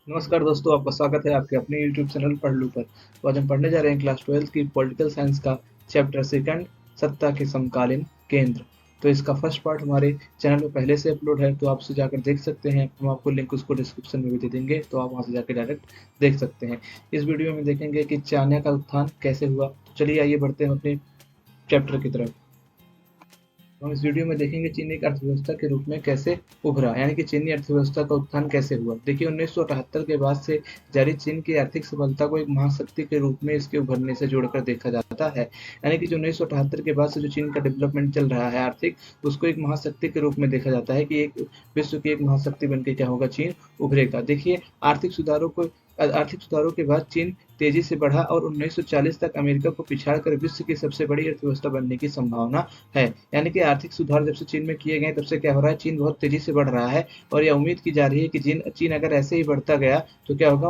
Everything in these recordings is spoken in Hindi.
नमस्कार दोस्तों, आपका स्वागत है आपके अपने YouTube चैनल पढ़ लूँ पर। तो आज हम पढ़ने जा रहे हैं क्लास 12 की पॉलिटिकल साइंस का चैप्टर सेकंड, सत्ता के समकालीन केंद्र। तो इसका फर्स्ट पार्ट हमारे चैनल में पहले से अपलोड है, तो आप उसे जाकर देख सकते हैं। हम आपको लिंक उसको डिस्क्रिप्शन में भी दे देंगे, तो आप वहाँ से जाकर डायरेक्ट देख सकते हैं। इस वीडियो में देखेंगे कि चाणक्य का उत्थान कैसे हुआ। तो चलिए आइए बढ़ते हैं अपने चैप्टर की तरफ। हम इस वीडियो में देखेंगे चीन एक अर्थव्यवस्था के रूप में कैसे उभरा, यानी कि चीनी अर्थव्यवस्था का उत्थान कैसे हुआ। देखिए 1978 के बाद से जारी चीन की आर्थिक सफलता को एक महाशक्ति के रूप में इसके उभरने से जोड़कर देखा जाता है। यानी कि जो 1978 के बाद से जो चीन का डेवलपमेंट चल रहा है आर्थिक, उसको एक महाशक्ति के रूप में देखा जाता है कि एक विश्व की एक महाशक्ति बनकर क्या होगा, चीन उभरेगा। देखिए आर्थिक सुधारों के बाद चीन तेजी से बढ़ा और 1940 तक अमेरिका को पिछाड़कर विश्व की सबसे बड़ी अर्थव्यवस्था बनने की संभावना है। यानी कि आर्थिक सुधार जब से चीन में किए गए तब से क्या हो रहा है, चीन बहुत तेजी से बढ़ रहा है। और यह उम्मीद की जा रही है कि चीन अगर ऐसे ही बढ़ता गया तो क्या होगा,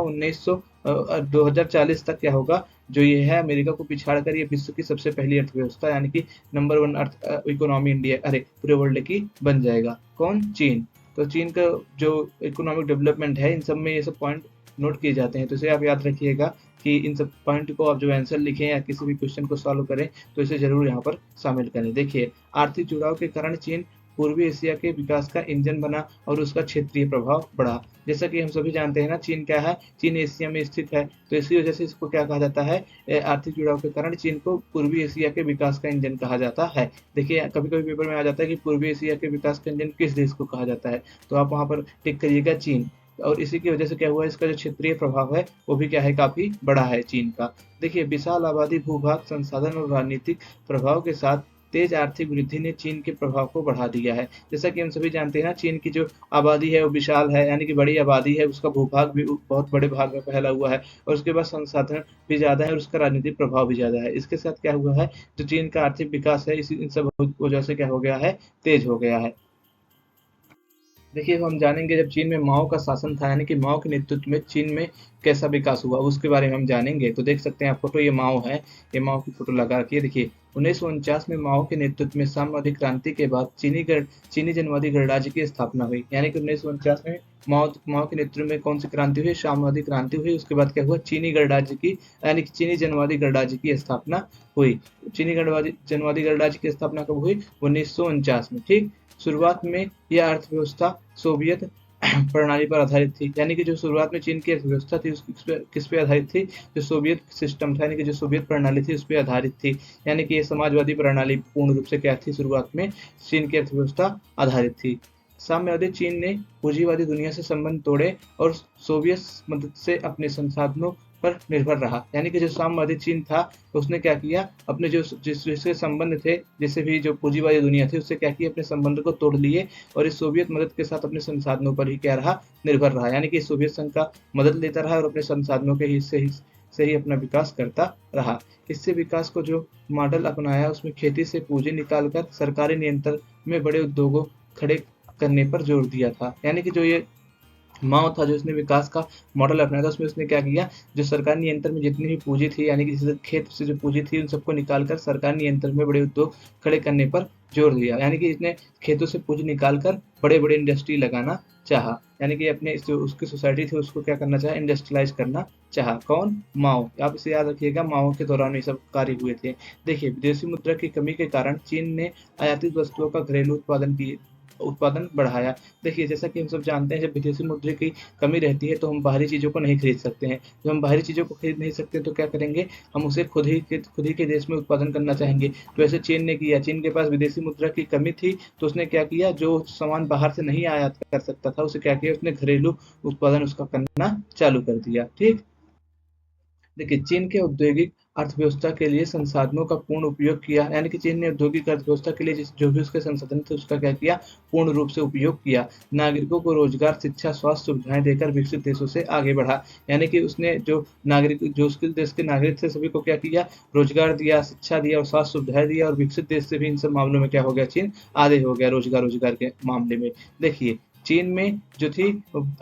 2040 तक क्या होगा, जो ये है अमेरिका को पिछाड़कर ये विश्व की सबसे पहली अर्थव्यवस्था यानी कि number one earth economy India पूरे वर्ल्ड की बन जाएगा। कौन? चीन। तो चीन का जो इकोनॉमिक डेवलपमेंट है, इन सब में ये सब पॉइंट नोट किए जाते हैं। तो इसे आप याद रखिएगा कि इन सब पॉइंट को आप जो आंसर लिखें या किसी भी क्वेश्चन को सॉल्व करें तो इसे जरूर यहाँ पर शामिल करें। देखिए आर्थिक जुड़ाव के कारण चीन पूर्वी एशिया के विकास का इंजन बना और उसका क्षेत्रीय प्रभाव बढ़ा। जैसा कि हम सभी जानते हैं ना, चीन क्या है, चीन एशिया में स्थित है, तो इसी वजह से इसको क्या कहा जाता है, आर्थिक जुड़ाव के कारण चीन को पूर्वी एशिया के विकास का इंजन कहा जाता है। देखिए कभी कभी पेपर में आ जाता है कि पूर्वी एशिया के विकास का इंजन किस देश को कहा जाता है, तो आप वहाँ पर टिक करिएगा चीन। और इसी की वजह से क्या हुआ, इसका जो क्षेत्रीय प्रभाव है वो भी क्या है, काफी बड़ा है चीन का। देखिए विशाल आबादी, भूभाग, संसाधन और राजनीतिक प्रभाव के साथ तेज आर्थिक वृद्धि ने चीन के प्रभाव को बढ़ा दिया है। जैसा कि हम सभी जानते हैं ना, चीन की जो आबादी है वो विशाल है, यानी कि बड़ी आबादी है, उसका भूभाग भी बहुत बड़े भाग में फैला हुआ है, और उसके बाद संसाधन भी ज्यादा है और उसका राजनीतिक प्रभाव भी ज्यादा है। इसके साथ क्या हुआ है, जो चीन का आर्थिक विकास है इसी इन सब वजह से क्या हो गया है, तेज हो गया है। देखिए हम जानेंगे जब चीन में माओ का शासन था, यानी कि माओ के नेतृत्व में चीन में कैसा विकास हुआ उसके बारे में हम जानेंगे। तो देख सकते हैं आप फोटो, ये माओ है, ये माओ की फोटो लगा रखी है। देखिए 1949 में माओ के नेतृत्व में साम्यवादी क्रांति के बाद चीनी जनवादी गणराज्य की स्थापना हुई। यानी कि 1949 में माओ माओ के नेतृत्व में कौन सी क्रांति हुई, साम्यवादी क्रांति हुई। उसके बाद क्या हुआ, चीनी गणराज्य की यानी कि चीनी जनवादी गणराज्य की स्थापना हुई। चीनी गणवादी जनवादी गणराज्य की स्थापना कब हुई, 1949 में। ठीक, शुरुआत में यह अर्थव्यवस्था सोवियत प्रणाली पर आधारित थी। यानी कि जो शुरुआत में चीन की अर्थव्यवस्था थी किस पे आधारित थी, जो सोवियत सिस्टम था, यानी कि जो सोवियत प्रणाली थी उस पर आधारित थी। यानी कि ये समाजवादी प्रणाली पूर्ण रूप से क्या थी, शुरुआत में चीन की अर्थव्यवस्था आधारित थी। साम्यवादी चीन ने पूंजीवादी दुनिया से संबंध तोड़े और सोवियत मदद से अपने संसाधनों पर निर्भर रहा। यानी कि जो साम्यवादी चीन था उसने क्या किया, अपने जिससे संबंध थे, जिससे भी जो पूंजीवादी दुनिया थी उससे क्या किया, अपने संबंध को तोड़ लिए और इस सोवियत मदद के साथ अपने संसाधनों पर ही क्या रहा, निर्भर रहा। यानी कि सोवियत संघ का मदद लेता रहा और अपने संसाधनों के हिस्से से ही अपना विकास करता रहा। इससे विकास को जो मॉडल अपनाया उसमें खेती से पूंजी निकालकर सरकारी नियंत्रण में बड़े उद्योगों खड़े करने पर जोर दिया था। यानी कि जो ये माओ था, जो इसने विकास का मॉडल अपनाया था, उसमें उसने क्या किया, जो सरकार नियंत्रण में जितनी भी पूंजी थी, यानी कि जैसे खेत से जो पूंजी थी उन सबको निकालकर सरकार नियंत्रण में बड़े उद्योग खड़े करने पर जोर दिया। यानी कि इसने खेतों से पूंजी निकालकर बड़े बड़े इंडस्ट्री लगाना चाहा। यानी कि अपने जो उसकी सोसाइटी थी उसको क्या करना चाहा, इंडस्ट्रियलाइज करना चाहा। कौन? माओ। आप इसे याद रखिएगा, माओ के दौरान ये सब कार्य हुए थे। देखिए विदेशी मुद्रा की कमी के कारण चीन ने आयातित वस्तुओं का घरेलू उत्पादन बढ़ाया। देखिए जैसा कि हम सब जानते हैं, जब विदेशी मुद्रा की कमी रहती है तो हम बाहरी चीज़ों को नहीं खरीद सकते हैं। जब हम बाहरी चीज़ों को खरीद नहीं सकते तो क्या करेंगे, हम उसे खुद ही के देश में उत्पादन करना चाहेंगे। तो ऐसे चीन ने किया। चीन के पास विदेशी मुद्रा की कमी थी तो उसने क्या किया, जो सामान बाहर से नहीं आयात कर सकता था उसे क्या किया, उसने घरेलू उत्पादन उसका करना चालू कर दिया। ठीक, देखिए चीन के औद्योगिक अर्थव्यवस्था के लिए संसाधनों का पूर्ण उपयोग किया। यानी कि चीन ने औद्योगिक अर्थव्यवस्था के लिए जो भी उसके संसाधन थे उसका क्या किया, पूर्ण रूप से उपयोग किया। नागरिकों को रोजगार, शिक्षा, स्वास्थ्य सुविधाएं देकर विकसित देशों से आगे बढ़ा। यानी कि उसने जो उसके देश के नागरिक थे सभी को क्या किया, रोजगार दिया, शिक्षा दिया और स्वास्थ्य सुविधाएं दिया, और विकसित देश से भी इन सब मामलों में क्या हो गया, चीन आगे हो गया रोजगार के मामले में। देखिए चीन में जो थी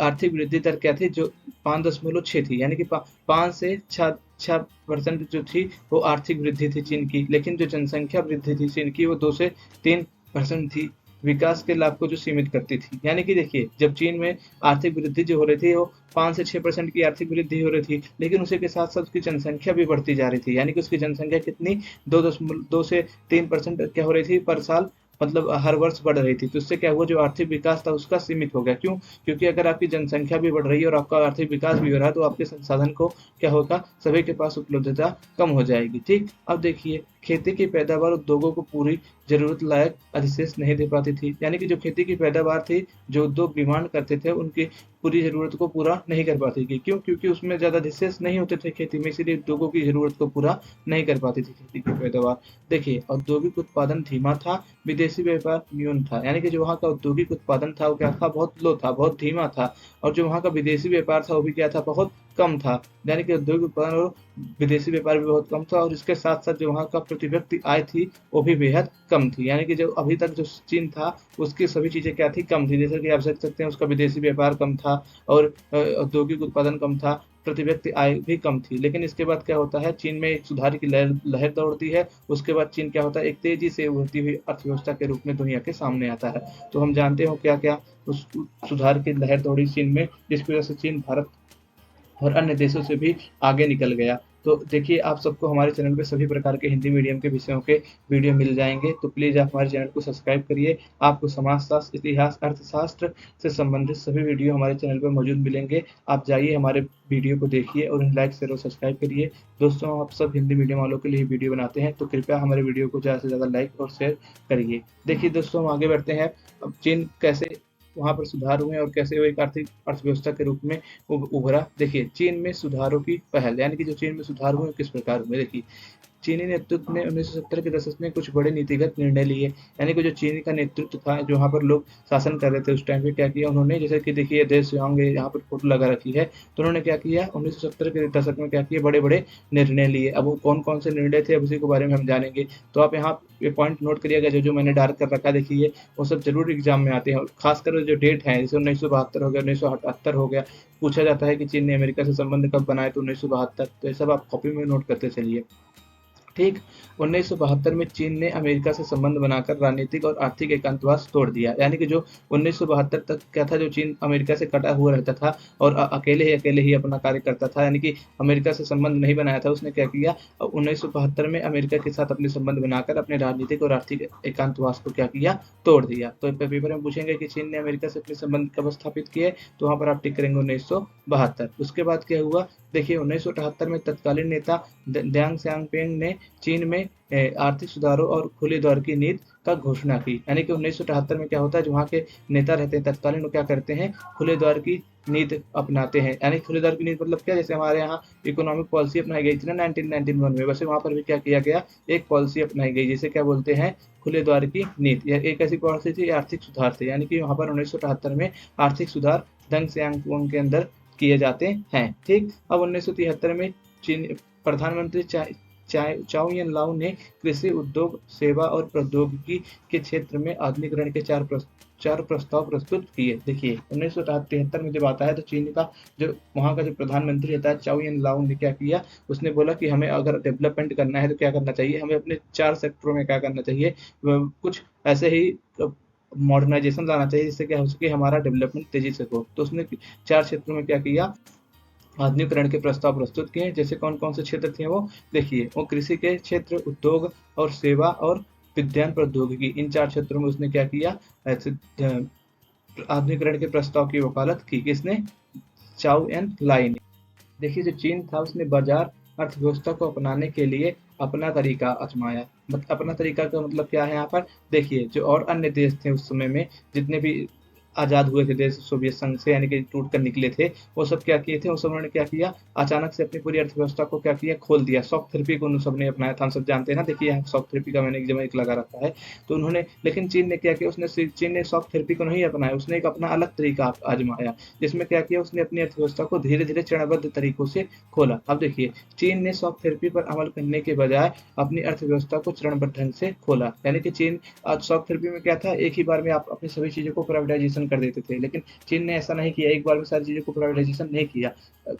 आर्थिक वृद्धि दर क्या थी, जो 5.6 थी। यानी कि 5 से 6% जो थी वो आर्थिक वृद्धि थी चीन की। लेकिन जो जनसंख्या वृद्धि थी चीन की वो 2 से 3% थी। विकास के लाभ को जो सीमित करती थी। यानी कि देखिए, जब चीन में आर्थिक वृद्धि जो हो रही थी, वो 5 से 6% की आर्थिक वृद्धि हो रही थी, लेकिन उसी के साथ-साथ उसकी जनसंख्या भी बढ़ती जा रही थी। यानी कि उसकी जनसंख्या कितनी 2 से 3% क्या हो रही थी पर साल, मतलब हर वर्ष बढ़ रही थी। तो इससे क्या हुआ, जो आर्थिक विकास था उसका सीमित हो गया। क्यों? क्योंकि अगर आपकी जनसंख्या भी बढ़ रही है और आपका आर्थिक विकास भी हो रहा है, तो आपके संसाधन को क्या होगा, सभी के पास उपलब्धता कम हो जाएगी। ठीक? अब देखिए, खेती की पैदावार उद्योगों को पूरी ज़रूरत लायक अधिशेष नहीं दे पाती थी। यानी कि जो खेती की पैदावार थी, जो उद्योग डिमांड करते थे, उनकी पूरी ज़रूरत को पूरा नहीं कर पाती थी। क्यों? क्योंकि उसमें ज़्यादा अधिशेष नहीं होते थे खेती में, इसीलिए उद्योगों की ज़रूरत को पूरा नहीं कर पाती थी खेती की पैदावार। देखिए, औद्योगिक उत्पादन धीमा था, विदेशी व्यापार न्यून था। यानी कि जो वहाँ का औद्योगिक उत्पादन था, वो क्या था, बहुत लो था, बहुत धीमा था। और जो वहाँ का विदेशी व्यापार था, वो भी क्या था, बहुत कम था। यानी कि औद्योगिक उत्पादन और विदेशी व्यापार भी बहुत कम था, और इसके साथ-साथ जो वहाँ का प्रति व्यक्ति आय थी, वो भी बेहद कम थी। यानी कि जो अभी तक जो चीन था, उसकी सभी चीज़ें क्या थी, कम थी। जैसे कि आप देख सकते हैं, उसका विदेशी व्यापार कम था और औद्योगिक उत्पादन कम था, प्रति व्यक्ति आय भी कम थी। लेकिन इसके बाद क्या होता है, चीन में एक सुधार की लहर लहर दौड़ती है। उसके बाद चीन क्या होता है, एक तेज़ी से उभरती हुई अर्थव्यवस्था के रूप में दुनिया के सामने आता है। तो हम जानते हो क्या-क्या उस सुधार की लहर दौड़ी चीन में, जिसकी वजह से चीन भारत और अन्य देशों से भी आगे निकल गया। तो देखिए, आप सबको हमारे चैनल पे सभी प्रकार के हिंदी मीडियम के विषयों के वीडियो मिल जाएँगे, तो प्लीज़ आप हमारे चैनल को सब्सक्राइब करिए। आपको समाजशास्त्र, इतिहास, अर्थशास्त्र से संबंधित सभी वीडियो हमारे चैनल पे मौजूद मिलेंगे। आप जाइए, हमारे वीडियो को देखिए और उन्हें लाइक, शेयर और सब्सक्राइब करिए। दोस्तों, आप सब हिंदी मीडियम वालों के लिए वीडियो बनाते हैं, तो कृपया हमारे वीडियो को ज़्यादा से ज़्यादा लाइक और शेयर करिए। देखिए दोस्तों, हम आगे बढ़ते हैं। अब चीन कैसे वहाँ पर सुधार हुए और कैसे वो एक आर्थिक अर्थव्यवस्था के रूप में उभरा। देखिए, चीन में सुधारों की पहल, यानी कि जो चीन में सुधार हुए किस प्रकार हुए। देखिए, चीनी नेतृत्व ने 1970 के दशक में कुछ बड़े नीतिगत निर्णय लिए। यानी कि जो चीन का नेतृत्व था, जो वहाँ पर लोग शासन कर रहे थे उस टाइम पे, क्या किया उन्होंने, जैसे कि देखिए दे शियांग यहाँ पर फोटो लगा रखी है, तो उन्होंने क्या किया, 1970 के दशक में क्या किया, बड़े-बड़े निर्णय लिए। अब वो कौन-कौन से निर्णय थे, अब उसी के बारे में हम जानेंगे। तो आप यहाँ ये पॉइंट नोट करिएगा, जो मैंने डार्क कर रखा है, देखिए वो सब ज़रूर एग्ज़ाम में आते हैं, और खासकर जो डेट है, जैसे 1972 हो गया, 1978 हो गया, पूछा जाता है कि चीन ने अमेरिका से संबंध कब बनाए, तो 1972। तो ये सब आप कॉपी में नोट करते चलिए। ठीक, 1972 में चीन ने अमेरिका से संबंध बनाकर राजनीतिक और आर्थिक एकांतवास तोड़ दिया। यानी कि जो 1972 तक क्या था, जो चीन अमेरिका से कटा हुआ रहता था और अकेले ही अपना कार्य करता था, यानी कि अमेरिका से संबंध नहीं बनाया था। उसने क्या किया, 1972 में अमेरिका के साथ अपने संबंध बनाकर अपने राजनीतिक और आर्थिक एकांतवास को क्या किया, तोड़ दिया। तो पेपर में पूछेंगे कि चीन ने अमेरिका से अपने संबंध कब स्थापित किए, तो वहाँ पर आप टिक करेंगे 1972। उसके बाद क्या हुआ, देखिए 1978 में तत्कालीन नेता ड्यांग क्सियाओपिंग ने चीन में आर्थिक सुधारों और खुले द्वार की नीति का घोषणा की। यानी कि 1978 में क्या होता है, जो वहाँ के नेता रहते हैं तत्कालीन, वो क्या करते हैं, खुले द्वार की नीति अपनाते हैं। यानी खुले द्वार की नीति मतलब क्या, जैसे हमारे यहाँ इकोनॉमिक पॉलिसी अपनाई गई थी ना 1991 में, वैसे वहाँ पर भी क्या किया गया, एक पॉलिसी अपनाई गई, जिसे क्या बोलते हैं, खुले द्वार की नीति। यह एक ऐसी पॉलिसी थी, आर्थिक सुधार थे। यानी कि वहाँ पर 1978 में आर्थिक सुधार दंग सियाओपिंग के अंदर किए जाते हैं। ठीक, अब 1973 में चीन प्रधानमंत्री चाओ यान लाओ ने कृषि, उद्योग, सेवा और प्रौद्योगिकी के क्षेत्र में आधुनिकीकरण के चार प्रस्ताव प्रस्तुत किए। देखिए 1973 में जब आता है, तो चीन का जो वहाँ का जो प्रधानमंत्री रहता है चाओ यान लाओ ने क्या किया, उसने बोला कि हमें अगर डेवलपमेंट करना है तो क्या करना चाहिए, हमें अपने 4 सेक्टरों में क्या करना चाहिए, कुछ ऐसे ही मॉडर्नाइजेशन लाना चाहिए, जिससे क्या हो सके, हमारा डेवलपमेंट तेजी से हो। तो उसने 4 क्षेत्रों में क्या किया, आधुनिकीकरण के प्रस्ताव प्रस्तुत किए। जैसे कौन-कौन से क्षेत्र थे वो, देखिए वो कृषि के क्षेत्र, उद्योग और सेवा और विज्ञान प्रौद्योगिकी, इन 4 क्षेत्रों में उसने क्या किया, ऐसे आधुनिकीकरण के प्रस्ताव की वकालत की। किसने, चाओ एन लाई ने। देखिए जो चीन था, उसने बाजार अर्थव्यवस्था को अपनाने के लिए अपना तरीका आजमाया। अपना तरीका का मतलब क्या है यहाँ पर, देखिए जो और अन्य देश थे उस समय में, जितने भी आज़ाद हुए थे देश सोवियत संघ से, यानी कि टूट कर निकले थे, वो सब क्या किए थे, उस सब उन्होंने क्या किया, अचानक से अपनी पूरी अर्थव्यवस्था को क्या किया, खोल दिया। शॉक थेरेपी को उन सब ने अपनाया था, हम सब जानते हैं ना। देखिए यहाँ शॉक थेरेपी का मैंने एक लगा रखा है, तो उन्होंने, लेकिन चीन ने क्या किया, चीन ने शॉक थेरेपी को नहीं अपनाया, उसने एक अपना अलग तरीका आजमाया, जिसमें क्या किया, उसने अपनी अर्थव्यवस्था को धीरे-धीरे चरणबद्ध तरीकों से खोला। अब देखिए चीन ने शॉक थेरेपी पर अमल करने के बजाय अपनी अर्थव्यवस्था को चरणबद्ध ढंग से खोला। यानी कि चीन शॉक थेरेपी में क्या था, एक ही बार में आप अपनी सभी चीज़ों को प्राइवेटाइजेशन प्राइवेटाइजेशन कर देते थे, लेकिन चीन ने ऐसा नहीं किया, एक बार में सारी चीज़ों को प्राइवेटाइजेशन नहीं किया।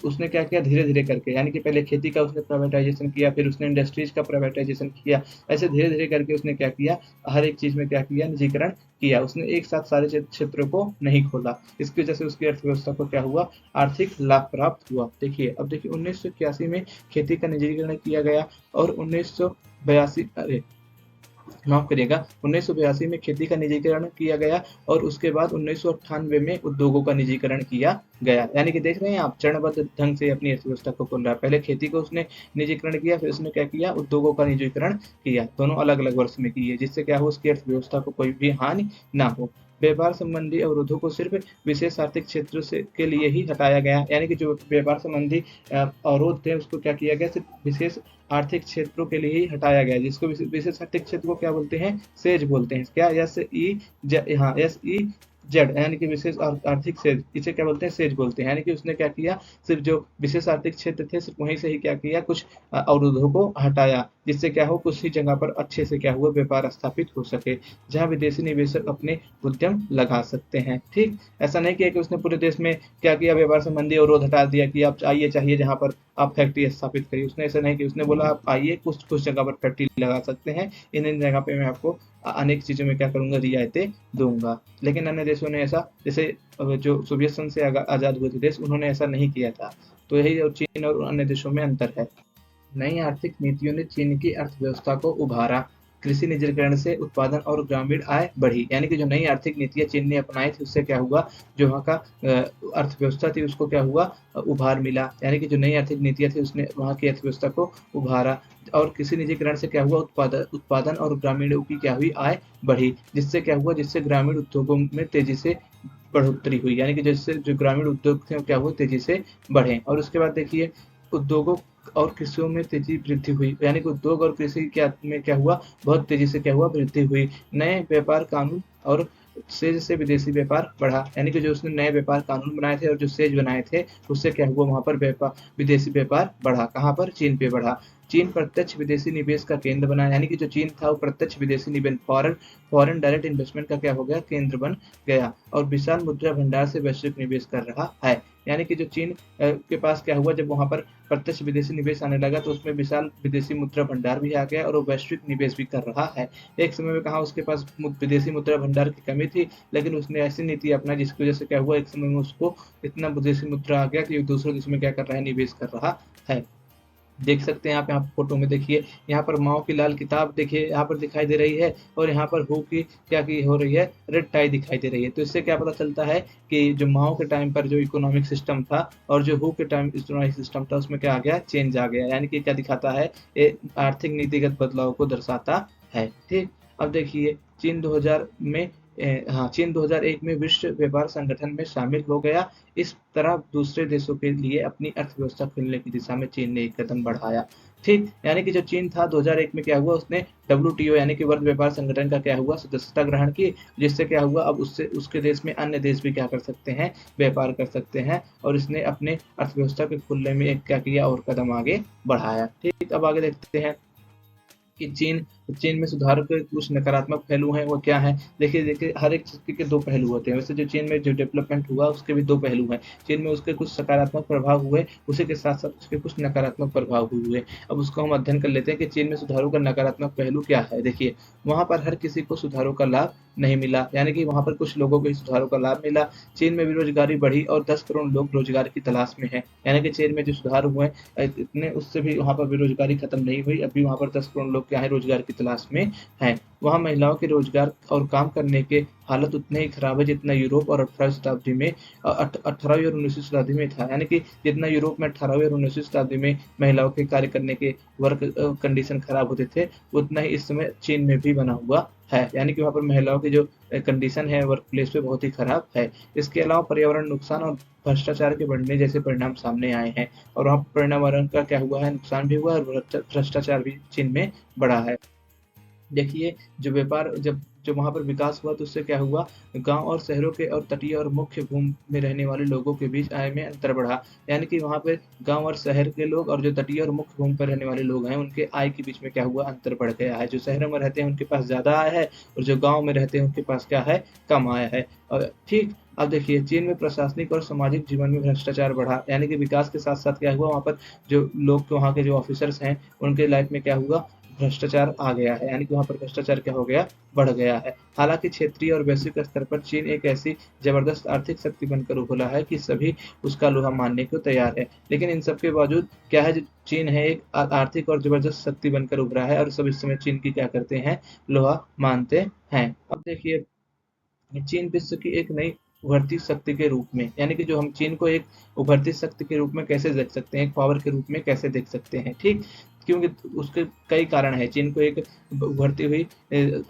उसने क्या किया, धीरे-धीरे करके, यानी कि पहले खेती का उसने प्राइवेटाइजेशन किया, फिर उसने इंडस्ट्रीज़ का प्राइवेटाइजेशन किया। ऐसे धीरे-धीरे करके उसने क्या किया, हर एक चीज़ में क्या किया, निजीकरण किया। उसने एक साथ सारे क्षेत्रों को नहीं खोला। इसकी वजह से उसकी अर्थव्यवस्था को क्या हुआ, आर्थिक लाभ प्राप्त हुआ। देखिए, अब देखिए 1981 में खेती का निजीकरण किया गया और 1982 अरे! माफ़ करिएगा, 1982 में खेती का निजीकरण किया गया और उसके बाद 1998 में उद्योगों का निजीकरण किया गया। यानी कि देख रहे हैं आप, चरणबद्ध ढंग से अपनी अर्थव्यवस्था को खोल रहा है। पहले खेती को उसने निजीकरण किया, फिर उसने क्या किया, उद्योगों का निजीकरण किया। दोनों अलग-अलग वर्ष में किए, जिससे क्या हो, उसकी अर्थव्यवस्था को कोई भी हानि ना हो। व्यापार संबंधी अवरोधों को सिर्फ विशेष आर्थिक क्षेत्र से के लिए ही हटाया गया, यानी कि जो व्यापार संबंधी अवरोध थे उसको क्या किया गया, सिर्फ विशेष आर्थिक क्षेत्रों के लिए ही हटाया गया, जिसको विशेष आर्थिक क्षेत्र को क्या बोलते हैं, सेज बोलते हैं। क्या, SEZ, यानी कि विशेष आर्थिक सेज, इसे क्या बोलते हैं, सेज बोलते हैं। यानी कि उसने क्या किया, सिर्फ जो विशेष आर्थिक क्षेत्र थे सिर्फ वहीं से ही क्या किया, कुछ अवरोधों को हटाया, जिससे क्या हो, कुछ ही जगह पर अच्छे से क्या हुआ, व्यापार स्थापित हो सके, जहां विदेशी निवेशक अपने उद्यम लगा सकते हैं। ठीक, ऐसा नहीं किया कि उसने पूरे देश में क्या किया, व्यापार संबंधी अवरोध हटा दिया कि आप आइए, चाहिए जहां पर आप फैक्ट्री स्थापित करिए। उसने ऐसा नहीं किया, उसने बोला आप आइए, कुछ कुछ जगह पर फैक्ट्री लगा सकते हैं, इन जगह पे मैं आपको अनेक चीजों में क्या करूंगा, रियायतें दूंगा। लेकिन अन्य देशों ने ऐसा, जैसे जो सोवियत संघ से आजाद हुए थे देश, उन्होंने ऐसा नहीं किया था। तो यही और चीन और अन्य देशों में अंतर है। नई आर्थिक नीतियों ने चीन की अर्थव्यवस्था को उभारा। कृषि निजीकरण से उत्पादन और ग्रामीण आय बढ़ी, यानी कि जो नई आर्थिक नीतियां चीन ने अपनाई थी उससे क्या हुआ, जो वहाँ का अर्थव्यवस्था थी उसको क्या हुआ, उभार मिला। यानी कि जो नई आर्थिक नीतियां थी उसने वहाँ की अर्थव्यवस्था को उभारा। और कृषि निजीकरण से क्या हुआ, उत्पादन और ग्रामीणों की क्या हुई, आय बढ़ी, जिससे क्या हुआ, जिससे ग्रामीण उद्योगों में तेजी से बढ़ोतरी हुई, यानी कि जिससे जो ग्रामीण उद्योग थे क्या हुआ, तेजी से बढ़े। और उसके बाद देखिए, उद्योगों और कृषियों में तेजी वृद्धि हुई, यानी कि उद्योग और कृषि क्या में क्या हुआ, बहुत तेजी से क्या हुआ, वृद्धि हुई। नए व्यापार कानून और सेज से विदेशी व्यापार बढ़ा, यानी कि जो उसने नए व्यापार कानून बनाए थे और जो सेज बनाए थे उससे क्या हुआ, वहां पर व्यापार, विदेशी व्यापार बढ़ा। कहाँ पर, चीन पे बढ़ा। चीन प्रत्यक्ष विदेशी निवेश का केंद्र बना, यानी कि जो चीन था वो प्रत्यक्ष विदेशी निवेश, फॉरेन डायरेक्ट इन्वेस्टमेंट का क्या हो गया, केंद्र बन गया। और विशाल मुद्रा भंडार से वैश्विक निवेश कर रहा है, यानी कि जो चीन के पास क्या हुआ, जब वहां पर प्रत्यक्ष विदेशी निवेश आने लगा तो उसमें विशाल विदेशी मुद्रा भंडार भी आ गया और वो वैश्विक निवेश भी कर रहा है। एक समय में कहा उसके पास विदेशी मुद्रा भंडार की कमी थी, लेकिन उसने ऐसी नीति अपनाई जिसकी वजह से क्या हुआ, एक समय में उसको इतना विदेशी मुद्रा आ गया कि दूसरे देशों में क्या कर रहा है, निवेश कर रहा है। देख सकते हैं आप यहाँ फोटो में, देखिए यहाँ पर माओ की लाल किताब देखिए यहाँ पर दिखाई दे रही है, और यहाँ पर हु की क्या की हो रही है, रेड टाई दिखाई दे रही है। तो इससे क्या पता चलता है कि जो माओ के टाइम पर जो इकोनॉमिक सिस्टम था और जो हु के टाइम इकोनॉमिक सिस्टम था उसमें क्या आ गया, चेंज आ गया। यानी कि क्या दिखाता है, ये आर्थिक नीतिगत बदलाव को दर्शाता है। ठीक, अब देखिए चीन 2000 में चीन 2001 में विश्व व्यापार संगठन में शामिल हो गया। इस तरह दूसरे देशों के लिए अपनी अर्थव्यवस्था खोलने की दिशा में चीन ने एक कदम बढ़ाया। ठीक, यानी कि जो चीन था 2001 में क्या हुआ, उसने WTO यानी कि वर्ल्ड व्यापार संगठन का क्या हुआ, सदस्यता ग्रहण की, जिससे क्या हुआ, अब उससे उसके देश में अन्य देश भी क्या कर सकते हैं, व्यापार कर सकते हैं। और इसने अपने अर्थव्यवस्था के खुलने में एक क्या किया, और कदम आगे बढ़ाया। ठीक, अब आगे देखते हैं कि चीन में सुधार के कुछ नकारात्मक पहलू हैं, वो क्या है। देखिए हर एक चीज के दो पहलू होते हैं। वैसे जो चीन में जो डेवलपमेंट हुआ उसके भी दो पहलू हैं। चीन में उसके कुछ सकारात्मक प्रभाव हुए, उसी के साथ साथ उसके कुछ नकारात्मक प्रभाव हुए। अब उसको हम अध्ययन कर लेते हैं कि चीन में सुधारों का नकारात्मक पहलू क्या है। देखिए, वहां पर हर किसी को सुधारों का लाभ नहीं मिला, यानी कि वहां पर कुछ लोगों को ही सुधारों का लाभ मिला। चीन में बेरोजगारी बढ़ी और 10 करोड़ लोग रोजगार की तलाश में हैं। यानी कि चीन में जो सुधार हुए इतने, उससे भी वहां पर बेरोजगारी खत्म नहीं हुई। अभी वहां पर 10 करोड़ लोग क्या है, रोजगार की तलाश में हैं। वहाँ महिलाओं के रोजगार और काम करने के हालत उतने ही खराब है जितना यूरोप और 18वीं शताब्दी में 18वीं और 19वीं शताब्दी में था। यानी कि जितना यूरोप में 18वीं और 19वीं शताब्दी में महिलाओं के कार्य करने के वर्क कंडीशन खराब होते थे, उतना ही इस समय चीन में भी बना हुआ है। यानी कि वहाँ पर महिलाओं की जो कंडीशन है वर्क प्लेस पे बहुत ही खराब है। इसके अलावा पर्यावरण नुकसान और भ्रष्टाचार के बढ़ने जैसे परिणाम सामने आए हैं, और वहाँ पर्यावरण का क्या हुआ है, नुकसान भी हुआ है और भ्रष्टाचार भी चीन में बढ़ा है। देखिए, जो व्यापार जब जो वहाँ पर विकास हुआ तो उससे क्या हुआ, गाँव और शहरों के और तटीय और मुख्य भूमि में रहने वाले लोगों के बीच आय में अंतर बढ़ा। यानी कि वहाँ पे गाँव और शहर के लोग और जो तटीय और मुख्य भूमि पर रहने वाले लोग हैं, उनके आय के बीच में क्या हुआ, अंतर बढ़ गया है। जो शहरों में रहते हैं उनके पास ज़्यादा आय है और जो गाँव में रहते हैं उनके पास क्या है, कम आय है। और ठीक अब देखिए, चीन में प्रशासनिक और सामाजिक जीवन में भ्रष्टाचार बढ़ा। यानी कि विकास के साथ-साथ क्या हुआ, वहाँ पर जो लोग, वहाँ के जो ऑफिसर्स हैं, उनके लाइफ में क्या हुआ, भ्रष्टाचार आ गया है। यानी कि वहाँ पर भ्रष्टाचार क्या हो गया, बढ़ गया है। हालाँकि क्षेत्रीय और वैश्विक स्तर पर चीन एक ऐसी जबरदस्त आर्थिक शक्ति बनकर उभरा है कि सभी उसका लोहा मानने को तैयार है। लेकिन इन सब के बावजूद क्या है, जो चीन है एक आर्थिक और जबरदस्त शक्ति बनकर उभरा है और सब इस समय चीन की क्या करते हैं, लोहा मानते हैं। अब देखिए, चीन विश्व की एक नई उभरती शक्ति के रूप में, यानी कि जो हम चीन को एक उभरती शक्ति के रूप में कैसे देख सकते हैं, एक पावर के रूप में कैसे देख सकते हैं, ठीक? क्योंकि उसके कई कारण हैं, चीन को एक उभरती हुई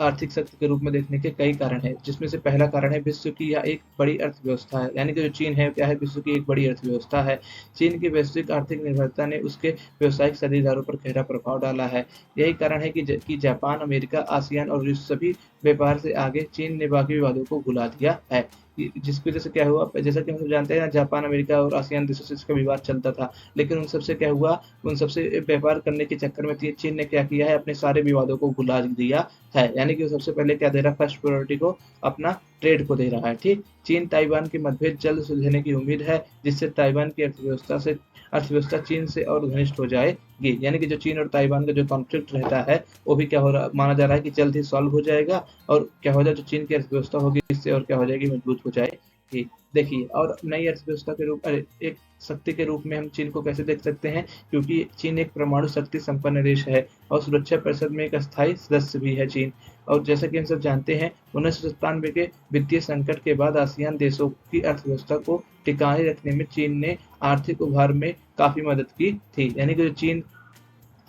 आर्थिक शक्ति के रूप में देखने के कई कारण हैं, जिसमें से पहला कारण है विश्व की यह एक बड़ी अर्थव्यवस्था है। यानी कि जो चीन है क्या है, विश्व की एक बड़ी अर्थव्यवस्था है। चीन की वैश्विक आर्थिक निर्भरता ने उसके व्यावसायिक साझेदारों पर गहरा प्रभाव डाला है। यही कारण है कि जापान, अमेरिका, आसियान और रूस सभी व्यापार से आगे चीन ने बाकी विवादों को भुला दिया है। जिसकी वजह से क्या हुआ, जैसा कि हम सब जानते हैं, जापान, अमेरिका और आसियान देशों से इसका विवाद चलता था, लेकिन उन सबसे क्या हुआ, उन सबसे व्यापार करने के चक्कर में चीन ने क्या किया है, अपने सारे विवादों को भुला दिया है। यानी कि वो सबसे पहले क्या दे रहा है, फर्स्ट प्रायोरिटी को अपना ट्रेड को दे रहा है, ठीक? चीन ताइवान के मतभेद जल्द सुलझने की उम्मीद है, जिससे ताइवान की अर्थव्यवस्था चीन से और घनिष्ठ हो जाएगी। यानी कि जो चीन और ताइवान का जो कॉन्फ्लिक्ट रहता है, वो भी क्या हो रहा, माना जा रहा है कि जल्द ही सॉल्व हो जाएगा और क्या हो जाए, जो चीन की अर्थव्यवस्था होगी इससे और क्या हो जाएगी, मजबूत हो जाएगी। देखिए, और नई अर्थव्यवस्था के रूप, एक शक्ति के रूप में हम चीन को कैसे देख सकते हैं, क्योंकि चीन एक परमाणु शक्ति संपन्न देश है और सुरक्षा परिषद में एक अस्थायी सदस्य भी है चीन। और जैसा कि हम सब जानते हैं, 1997 के वित्तीय संकट के बाद आसियान देशों की अर्थव्यवस्था को टिकाए रखने में चीन ने आर्थिक उभार में काफी मदद की थी। यानी कि चीन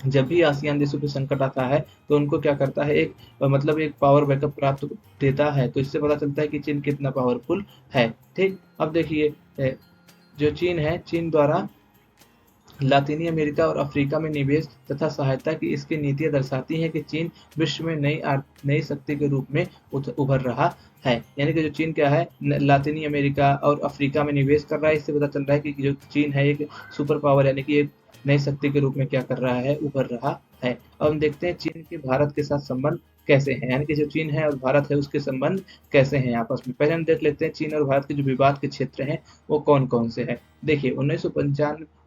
जब भी आसियान देशों पे संकट आता है तो उनको क्या करता है, एक मतलब एक पावर बैकअप प्राप्त देता है। तो इससे पता चलता है कि चीन कितना पावरफुल है, ठीक? अब देखिए, जो चीन है, चीन द्वारा लातीनी अमेरिका और अफ्रीका में निवेश तथा सहायता की इसकी नीतियां दर्शाती हैं कि चीन विश्व में नई शक्ति के रूप में उभर रहा है। यानी कि जो चीन क्या है, लातीनी अमेरिका और अफ्रीका में निवेश कर रहा है। इससे पता चल रहा है कि जो चीन है एक सुपर पावर, यानी कि एक नई शक्ति के रूप में क्या कर रहा है, उभर रहा है। अब हम देखते हैं चीन के भारत के साथ संबंध कैसे हैं, यानी कि जो चीन है और भारत है उसके संबंध कैसे हैं आपस में। पहले हम देख लेते हैं चीन और भारत के जो विवाद के क्षेत्र हैं वो कौन कौन से हैं। देखिए,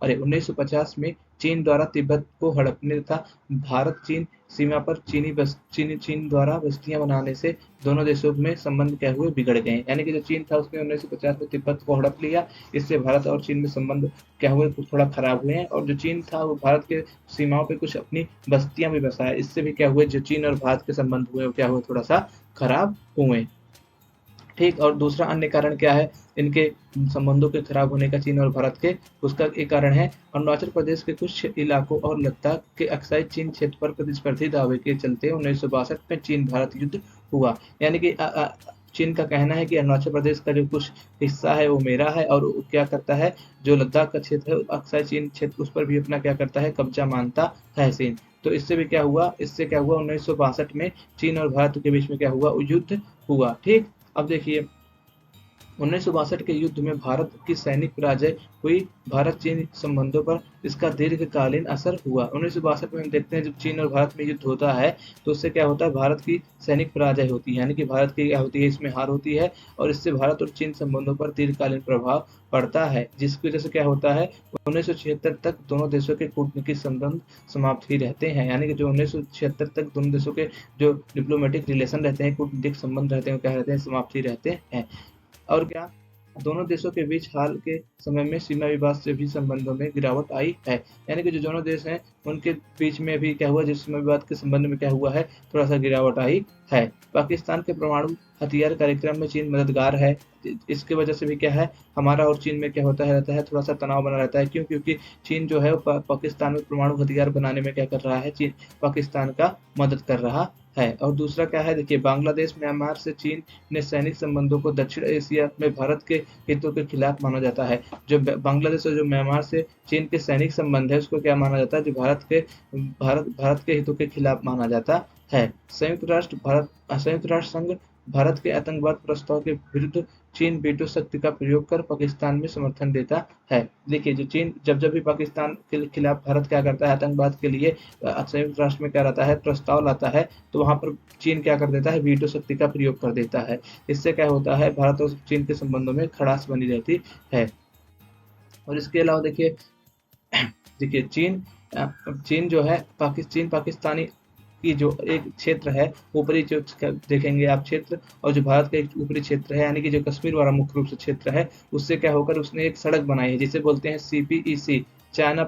1950 में चीन द्वारा तिब्बत को हड़पने तथा भारत चीन सीमा पर चीन द्वारा बस्तियां बनाने से दोनों देशों में संबंध क्या हुए, बिगड़ गए। यानी कि जो चीन था उसने 1950 में तिब्बत को हड़प लिया, इससे भारत और चीन में संबंध क्या हुए, थोड़ा खराब हुए हैं। और जो चीन था वो भारत के सीमाओं पे कुछ अपनी बस्तियां भी बसाया, इससे भी क्या हुए, जो चीन और भारत के संबंध हुए वो क्या हुए, थोड़ा सा खराब हुए, ठीक? और दूसरा अन्य कारण क्या है इनके संबंधों के खराब होने का चीन और भारत के, उसका एक कारण है अरुणाचल प्रदेश के कुछ इलाकों और लद्दाख के अक्साई चीन क्षेत्र पर प्रतिस्पर्धी दावे के चलते 1962 में चीन भारत युद्ध हुआ। यानी कि चीन का कहना है कि अरुणाचल प्रदेश का जो कुछ हिस्सा है वो मेरा है, और क्या करता है, जो लद्दाख का क्षेत्र है अक्साई चीन क्षेत्र, उस पर भी अपना क्या करता है, कब्जा मानता है चीन। तो इससे भी क्या हुआ, इससे क्या हुआ, 1962 में चीन और भारत के बीच में क्या हुआ, युद्ध हुआ, ठीक? अब देखिए, 1962 के युद्ध में भारत की सैनिक पराजय हुई। भारत चीन संबंधों पर इसका दीर्घकालीन असर हुआ। 1962 में हम देखते हैं जब चीन और भारत में युद्ध होता है तो उससे क्या होता है, भारत की सैनिक पराजय होती है, यानी कि भारत की क्या होती है, इसमें हार होती है और इससे भारत और चीन संबंधों पर दीर्घकालीन प्रभाव पड़ता है, जिसकी वजह से क्या होता है, 1976 तक दोनों देशों के कूटनीतिक संबंध समाप्त ही रहते हैं। यानी कि जो 1976 तक दोनों देशों के जो डिप्लोमेटिक रिलेशन रहते हैं, कूटनीतिक संबंध रहते हैं, वो क्या रहते हैं, समाप्त ही रहते हैं। और क्या, दोनों देशों के बीच हाल के समय में सीमा विवाद से भी संबंधों में गिरावट आई है। यानी कि जो दोनों देश हैं उनके बीच में भी क्या हुआ, जिस सीमा विवाद के संबंध में क्या हुआ है, थोड़ा सा गिरावट आई है। पाकिस्तान के परमाणु हथियार कार्यक्रम में चीन मददगार है। इसके वजह से भी क्या है, हमारा और चीन में क्या होता है, रहता है थोड़ा सा तनाव बना रहता है। क्यों? क्योंकि चीन जो है पाकिस्तान में परमाणु हथियार बनाने में क्या कर रहा है, चीन पाकिस्तान का मदद कर रहा है। और दूसरा क्या है, देखिए बांग्लादेश म्यांमार से चीन ने सैनिक संबंधों को दक्षिण एशिया में भारत के हितों के खिलाफ माना जाता है। जो बांग्लादेश और जो म्यांमार से चीन के सैनिक संबंध है उसको क्या माना जाता है, जो भारत के हितों के खिलाफ माना जाता है। संयुक्त राष्ट्र संघ भारत के आतंकवाद प्रस्ताव के विरुद्ध चीन वीटो शक्ति का प्रयोग कर पाकिस्तान में समर्थन देता है। देखिए जो चीन जब जब भी पाकिस्तान के खिलाफ भारत क्या करता है, आतंकवाद के लिए संयुक्त राष्ट्र में क्या रहता है, प्रस्ताव लाता है, तो वहां पर चीन क्या कर देता है, वीटो शक्ति का प्रयोग कर देता है। इससे क्या होता है, भारत और चीन के संबंधों में खड़ास बनी रहती है। और इसके अलावा देखिए देखिए चीन जो है पाकिस्तानी की जो एक क्षेत्र है, ऊपरी जो देखेंगे आप क्षेत्र, और जो भारत का एक ऊपरी क्षेत्र है यानी कि जो कश्मीर वाला मुख्य रूप से क्षेत्र है, उससे क्या होकर उसने एक सड़क बनाई है जिसे बोलते हैं CPEC, China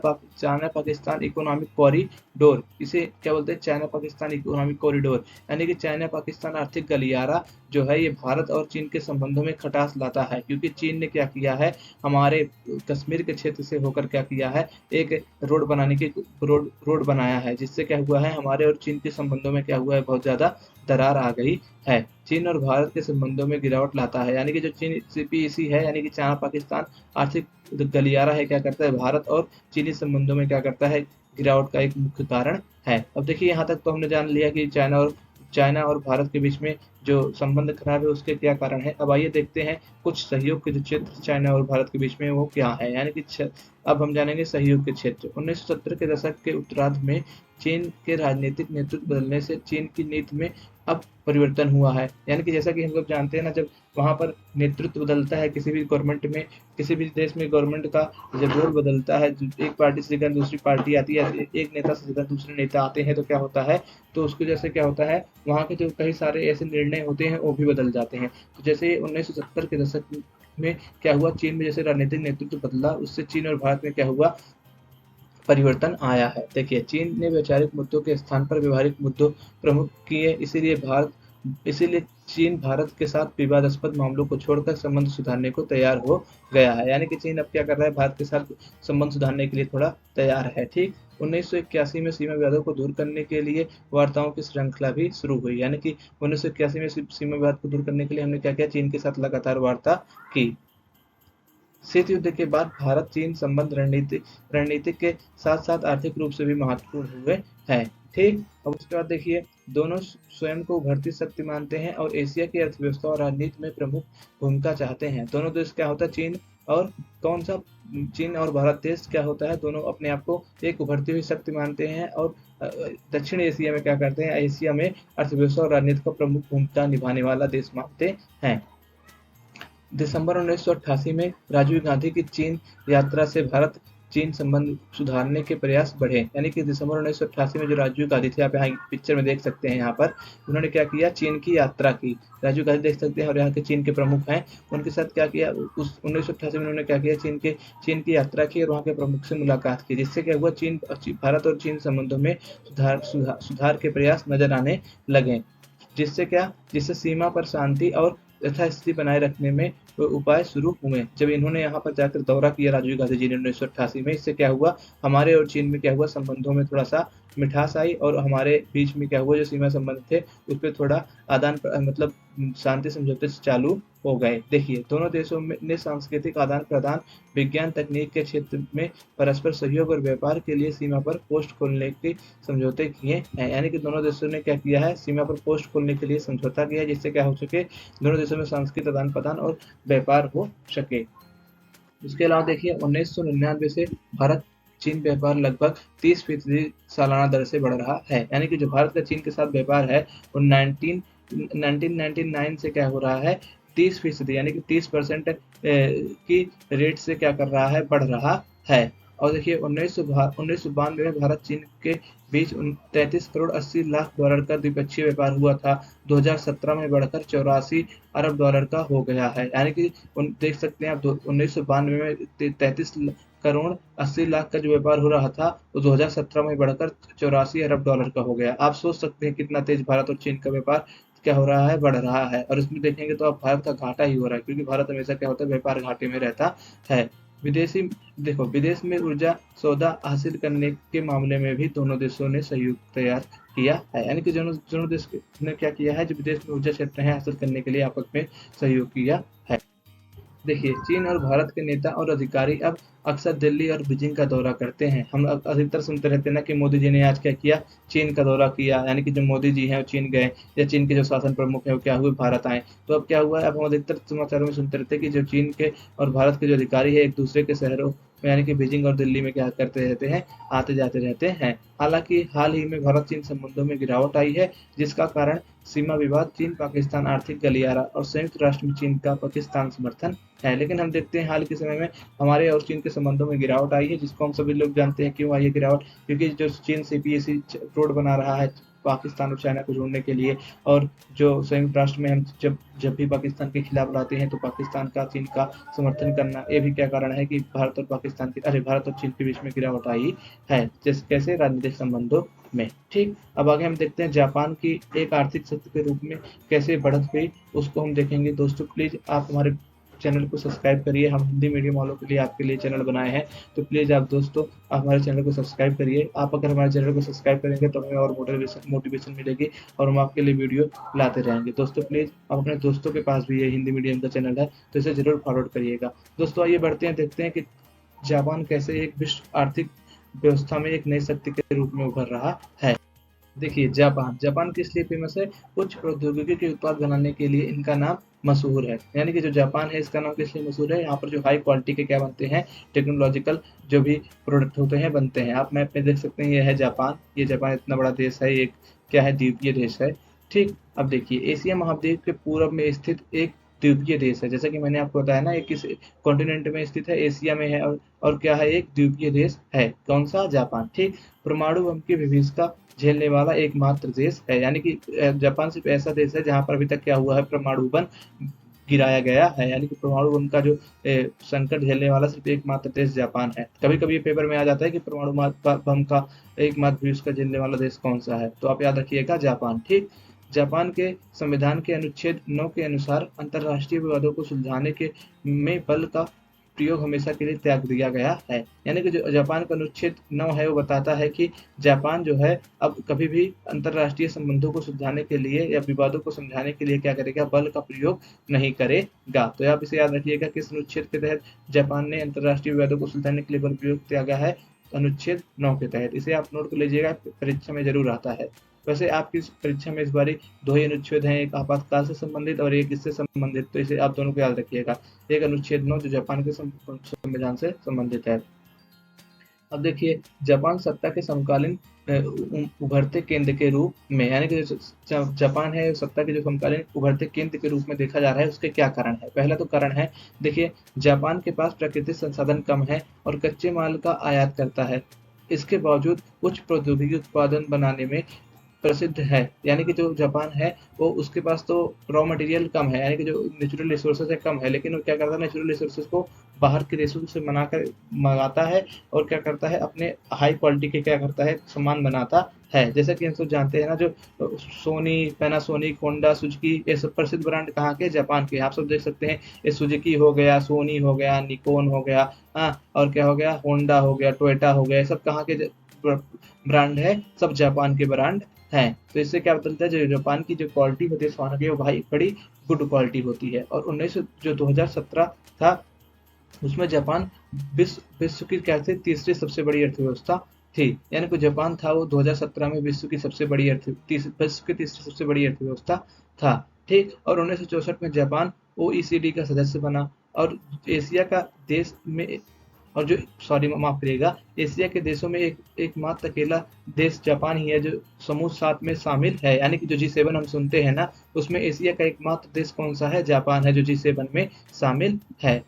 Pakistan economic corridor. इसे क्या बोलते हैं, चाइना पाकिस्तान इकोनॉमिक कॉरिडोर, यानी कि चाइना पाकिस्तान आर्थिक गलियारा जो है ये भारत और चीन के संबंधों में खटास लाता है, क्योंकि चीन ने क्या किया है, हमारे कश्मीर के क्षेत्र से होकर क्या किया है, एक रोड बनाया है, जिससे क्या हुआ है, हमारे और चीन के संबंधों में क्या हुआ है, बहुत ज्यादा दरार आ गई है। चीन और भारत के संबंधों में गिरावट लाता है, यानी कि जो चीन CPEC है यानी कि चाइना पाकिस्तान आर्थिक गलियारा है, क्या करता है, भारत और चीनी संबंधों में क्या करता है, गिरावट का एक मुख्य कारण है। अब देखिए यहाँ तक तो हमने जान लिया कि चाइना और भारत के बीच में जो संबंध खराब है उसके क्या कारण है। अब आइए देखते हैं कुछ सहयोग के जो क्षेत्र चाइना और भारत के बीच में वो क्या है, यानी कि अब हम जानेंगे सहयोग के क्षेत्र। 1970 के दशक के उत्तरार्ध में चीन के राजनीतिक नेतृत्व बदलने से चीन की नीति में अब परिवर्तन हुआ है, यानी कि जैसा कि हम लोग जानते हैं ना, जब वहां पर नेतृत्व बदलता है किसी भी गवर्नमेंट में, किसी भी देश में गवर्नमेंट का जब रोल बदलता है, एक पार्टी से जगह दूसरी पार्टी आती है, एक नेता से जगह दूसरे नेता आते हैं, तो क्या होता है, तो उसकी वजह से क्या होता है, वहाँ के जो कई सारे ऐसे निर्णय होते हैं वो भी बदल जाते हैं। तो जैसे 1970 के दशक में क्या हुआ, चीन में जैसे राजनीतिक नेतृत्व बदला, उससे चीन और भारत में क्या हुआ, परिवर्तन आया है। देखिए चीन ने वैचारिक मुद्दों के स्थान पर व्यवहारिक मुद्दों प्रमुख किए, इसीलिए चीन भारत के साथ विवादास्पद मामलों को छोड़कर संबंध सुधारने को तैयार हो गया है, यानी कि चीन अब क्या कर रहा है, भारत के साथ संबंध सुधारने के लिए थोड़ा तैयार है। ठीक 1981 में सीमा विवादों को दूर करने के लिए वार्ताओं की श्रृंखला भी शुरू हुई, यानी कि 1981 में सीमा विवाद को दूर करने के लिए हमने क्या किया, चीन के साथ लगातार वार्ता की। शीत युद्ध के बाद भारत चीन संबंध रणनीतिक के साथ साथ आर्थिक रूप से भी महत्वपूर्ण हुए हैं। ठीक, अब उसके बाद देखिए दोनों स्वयं को उभरती शक्ति मानते हैं और एशिया की अर्थव्यवस्था और राजनीति में प्रमुख भूमिका चाहते हैं। दोनों देश क्या होता है, चीन और भारत देश क्या होता है, दोनों अपने आप को एक उभरती हुई शक्ति मानते हैं और दक्षिण एशिया में क्या करते हैं, एशिया में अर्थव्यवस्था और राजनीति का प्रमुख भूमिका निभाने वाला देश मानते हैं। दिसंबर 1988 में राजीव गांधी की चीन यात्रा से भारत चीन संबंध सुधारने के प्रयास बढ़े, यानी कि दिसंबर 1988 में जो राजीव गांधी थे, आप यहाँ पिक्चर में देख सकते हैं, यहाँ पर उन्होंने क्या किया, चीन की यात्रा की। राजीव गांधी देख सकते हैं और यहाँ के चीन के प्रमुख हैं, उनके साथ क्या किया, उस 1988 में उन्होंने क्या किया, चीन की यात्रा की और वहाँ के प्रमुख से मुलाकात की, जिससे क्या हुआ, भारत और चीन संबंधों में सुधार के प्रयास नजर आने लगे, जिससे सीमा पर शांति और यथास्थिति बनाए रखने में उपाय शुरू हुए। जब इन्होंने यहाँ पर जाकर दौरा किया राजीव गांधी जी ने 1988 में, इससे क्या हुआ, हमारे और चीन में क्या हुआ, संबंधों में थोड़ा सा मिठास आई और हमारे बीच में क्या हुआ, जो सीमा संबंध थे उस पर थोड़ा मतलब शांति समझौते चालू हो गए। देखिए दोनों देशों ने सांस्कृतिक आदान प्रदान, विज्ञान तकनीक के क्षेत्र में परस्पर सहयोग और व्यापार के लिए सीमा पर पोस्ट खोलने के समझौते किए हैं, यानी कि दोनों देशों ने क्या किया है, सीमा पर पोस्ट खोलने के लिए समझौता किया है, जिससे क्या हो सके, दोनों देशों में सांस्कृतिक आदान प्रदान और व्यापार हो सके। इसके अलावा देखिए 1999 से भारत चीन व्यापार लगभग 30% सालाना दर से बढ़ रहा है, यानी कि जो भारत का चीन के साथ व्यापार है वो 1999 से क्या हो रहा है, 30%, यानी कि 30% की रेट से क्या कर रहा है, बढ़ रहा है। और देखिए 1992 में भारत चीन के बीच 33 करोड़ 80 लाख डॉलर का द्विपक्षीय व्यापार हुआ था, 2017 में बढ़कर 84 अरब डॉलर का हो गया है, यानी कि देख सकते हैं आप 1992 में 33 करोड़ 80 लाख का जो व्यापार हो रहा था वो 2017 में बढ़कर 84 अरब डॉलर का हो गया। आप सोच सकते हैं कितना तेज भारत और चीन का व्यापार क्या हो रहा है, बढ़ रहा है। और इसमें देखेंगे तो अब भारत का घाटा ही हो रहा है, क्योंकि भारत हमेशा क्या होता है, व्यापार घाटे में रहता है। विदेशी देखो, विदेश में ऊर्जा सौदा हासिल करने के मामले में भी दोनों देशों ने सहयोग तैयार किया है। यानी कि दोनों दोनों देश ने क्या किया है, जो विदेश में ऊर्जा क्षेत्र है हासिल करने के लिए आपस में सहयोग किया है। देखिए, चीन और भारत के नेता और अधिकारी अब अक्सर दिल्ली और बीजिंग का दौरा करते हैं। हम अधिकतर सुनते रहते हैं ना कि मोदी जी ने आज क्या किया, चीन का दौरा किया। यानी कि जो मोदी जी हैं वो चीन गए, या चीन के जो शासन प्रमुख हैं वो क्या हुए, भारत आए। तो अब क्या हुआ है, अब हम अधिकतर समाचारों में सुनते रहते हैं कि जो चीन के और भारत के जो अधिकारी है एक दूसरे के शहरों यानी कि बीजिंग और दिल्ली में क्या करते रहते हैं, आते जाते रहते हैं। हालांकि हाल ही में भारत चीन संबंधों में गिरावट आई है, जिसका कारण सीमा विवाद, चीन पाकिस्तान आर्थिक गलियारा और संयुक्त राष्ट्र में चीन का पाकिस्तान समर्थन है। लेकिन हम देखते हैं हाल के समय में हमारे और चीन के संबंधों में गिरावट आई है, जिसको हम सभी लोग जानते हैं क्यों आई है गिरावट। क्योंकि जो चीन सीपीएसी रोड बना रहा है पाकिस्तान और चाइना को जोड़ने के लिए, और जो संयुक्त राष्ट्र में हम जब जब भी पाकिस्तान के खिलाफ लाते हैं तो पाकिस्तान का चीन का समर्थन करना, ये भी क्या कारण है कि भारत और चीन के बीच में गिरावट आई है, जैसे कैसे राजनीतिक संबंधों में। ठीक, अब आगे हम देखते हैं जापान की एक आर्थिक शक्ति के रूप में कैसे बढ़त हुई, उसको हम देखेंगे। दोस्तों प्लीज आप हमारे चैनल को सब्सक्राइब करिए, हम हिंदी मीडियम वालों के लिए आपके लिए चैनल बनाए हैं, तो प्लीज़ आप दोस्तों आप हमारे चैनल को सब्सक्राइब करिए। आप अगर हमारे चैनल को सब्सक्राइब करेंगे तो हमें और मोटिवेशन मिलेगी और हम आपके लिए वीडियो लाते रहेंगे। दोस्तों प्लीज़ आप अपने दोस्तों के पास भी ये हिंदी मीडियम का चैनल है तो इसे ज़रूर फॉरवर्ड करिएगा। दोस्तों आइए बढ़ते हैं, देखते हैं कि जापान कैसे एक विश्व आर्थिक व्यवस्था में एक नई शक्ति के रूप में उभर रहा है। देखिए, जापान किस लिए फेमस है, उच्च प्रौद्योगिकी के उत्पाद बनाने के लिए इनका नाम मशहूर है। यानी कि जो जापान है इसका नाम किस लिए मशहूर है, यहाँ पर जो हाई क्वालिटी के क्या बनते हैं, टेक्नोलॉजिकल जो भी प्रोडक्ट होते हैं बनते हैं। आप मैप में देख सकते हैं, ये है जापान, ये जापान इतना बड़ा देश है, एक क्या है, द्वीपीय देश है। ठीक, अब देखिए एशिया महाद्वीप के पूर्व में स्थित एक द्वीपीय देश है। जैसा कि मैंने आपको बताया ना, ये किस कॉन्टिनेंट में स्थित है, एशिया में है, और क्या है, एक द्वीपीय देश है। कौन सा, जापान। ठीक, परमाणु बम की विभीषिका झेलने वाला एकमात्र देश है। यानी कि जापान सिर्फ ऐसा देश है जहां पर अभी तक क्या हुआ है, परमाणु बम गिराया गया है। यानी कि परमाणु बम का जो संकट झेलने वाला सिर्फ एकमात्र देश जापान है। कभी कभी पेपर में आ जाता है कि परमाणु बम का एकमात्र भी उसका झेलने वाला देश कौन सा है, तो आप याद रखिएगा जापान। ठीक, जापान के संविधान के अनुच्छेद 9 के अनुसार अंतर्राष्ट्रीय विवादों को सुलझाने के में बल का प्रयोग हमेशा के लिए त्याग दिया गया है। यानी कि जो जापान का अनुच्छेद 9 है वो बताता है कि जापान जो है अब कभी भी अंतर्राष्ट्रीय संबंधों को सुलझाने के लिए या विवादों को समझाने के लिए क्या करेगा, बल का प्रयोग नहीं करेगा। तो आप इसे याद रखिएगा, किस अनुच्छेद के तहत जापान ने अंतर्राष्ट्रीय विवादों को सुलझाने के लिए बल प्रयोग त्यागा है, अनुच्छेद 9 के तहत। इसे आप नोट कर लीजिएगा, परीक्षा में जरूर आता है। वैसे आपकी परीक्षा में इस बारी 2 ही अनुच्छेद हैं, एक आपातकाल से संबंधित और एक इससे संबंधित, तो इसे आप दोनों को याद रखिएगा। एक अनुच्छेद 9 जो जापान के संविधान से संबंधित है। अब देखिए, जापान सत्ता के समकालीन उभरते केंद्र के रूप में, यानी कि जापान है सत्ता के जो समकालीन उभरते केंद्र के रूप में देखा जा रहा है, उसके क्या कारण है। पहला तो कारण है, देखिए जापान के पास प्राकृतिक संसाधन कम है और कच्चे माल का आयात करता है। इसके बावजूद उच्च प्रौद्योगिकी उत्पादन बनाने में प्रसिद्ध है। यानी कि जो जापान है वो उसके पास तो रॉ मटेरियल कम है, यानी कि जो नेचुरल रिसोर्सेज है कम है, लेकिन वो क्या करता है, नेचुरल रिसोर्सेज को बाहर के देशों से मंगाता है और क्या करता है, अपने हाई क्वालिटी के क्या करता है, सामान बनाता है। जैसा कि हम सब जानते हैं ना, जो सोनी, पैनासोनिक, होंडा, सुजुकी, ये सब प्रसिद्ध ब्रांड कहाँ के, जापान के। आप सब देख सकते हैं, ये सुजुकी हो गया, सोनी हो गया, निकोन हो गया, हाँ, और क्या हो गया, होंडा हो गया, टोयोटा हो गया, सब कहाँ के ब्रांड है, सब जापान के ब्रांड हैं। तो इससे क्या पता चलता है, जो जापान की जो क्वालिटी होती है सोना की, वो भाई बड़ी गुड क्वालिटी होती है। और 2017 था, उसमें जापान विश्व की कहते तीसरी सबसे बड़ी अर्थव्यवस्था थी। यानी कि जापान था वो 2017 में विश्व की सबसे बड़ी विश्व की तीसरी सबसे बड़ी अर्थव्यवस्था था। ठीक, और 1964 में जापान OECD का सदस्य बना और एशिया का देश में, और जो सॉरी माफ करिएगा, एशिया के देशों में एकमात्र अकेला देश जापान ही है जो समूह 7 में शामिल है। यानी कि जो G7 हम सुनते हैं ना, उसमें एशिया का एकमात्र देश कौन सा है, जापान है, जो G7 में शामिल है।